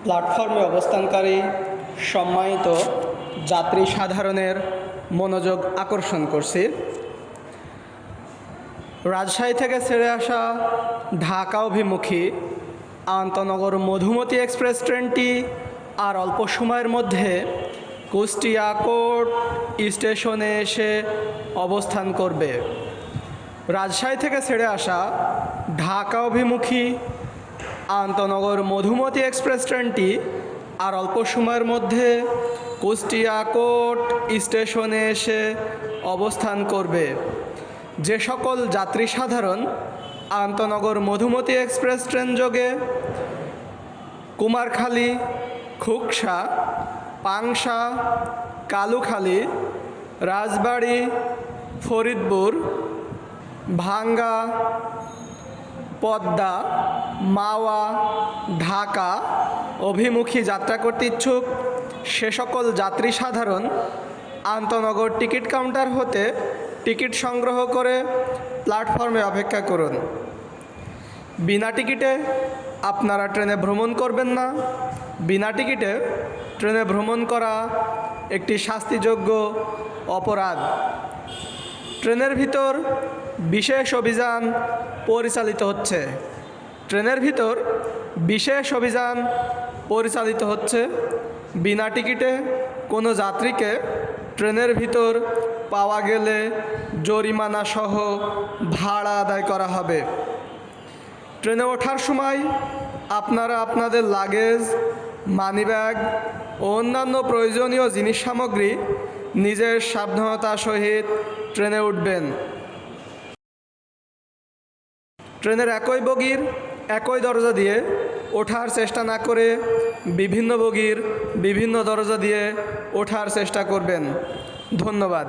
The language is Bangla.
প্ল্যাটফর্মে অবস্থানকারী সম্মানিত যাত্রী সাধারণের মনোযোগ আকর্ষণ করছি। রাজশাহী থেকে ছেড়ে আসা ঢাকা অভিমুখী আন্তনগর মধুমতি এক্সপ্রেস ট্রেনটি আর অল্প সময়ের মধ্যে কুষ্টিয়া কোর্ট স্টেশনে এসে অবস্থান করবে। রাজশাহী থেকে ছেড়ে আসা ঢাকা অভিমুখী আন্তনগর মধুমতি এক্সপ্রেস ট্রেনটি আর অল্প সময়ের মধ্যে কুষ্টিয়া কোর্ট স্টেশনে এসে অবস্থান করবে। যে সকল যাত্রী সাধারণ আন্তনগর মধুমতি এক্সপ্রেস ট্রেন যোগে কুমারখালী, খুকসা, পাংশা, কালুখালী, রাজবাড়ী, ফরিদপুর, ভাঙ্গা, পদ্মা, মাওয়া, ঢাকা অভিমুখী যাত্রা করতে ইচ্ছুক সে সকল যাত্রী সাধারণ আন্তনগর টিকিট কাউন্টার হতে টিকিট সংগ্রহ করে প্ল্যাটফর্মে অপেক্ষা করুন। বিনা টিকিটে আপনারা ট্রেনে ভ্রমণ করবেন না। বিনা টিকিটে ট্রেনে ভ্রমণ করা একটি শাস্তিযোগ্য অপরাধ। ট্রেনের ভিতর বিশেষ অভিযান পরিচালিত হচ্ছে। ট্রেনের ভিতর বিশেষ অভিযান পরিচালিত হচ্ছে। বিনা টিকিটে কোনো যাত্রীকে ট্রেনের ভিতর পাওয়া গেলে জরিমানা সহ ভাড়া আদায় করা হবে। ট্রেনে ওঠার সময় আপনারা আপনাদের লাগেজ, মানিব্যাগ ও অন্যান্য প্রয়োজনীয় জিনিস সামগ্রী নিজের সাবধানতার সহিত ট্রেনে উঠবেন। ট্রেনের একই বগির একই দরজা দিয়ে ওঠার চেষ্টা না করে বিভিন্ন বগির বিভিন্ন দরজা দিয়ে ওঠার চেষ্টা করবেন। ধন্যবাদ।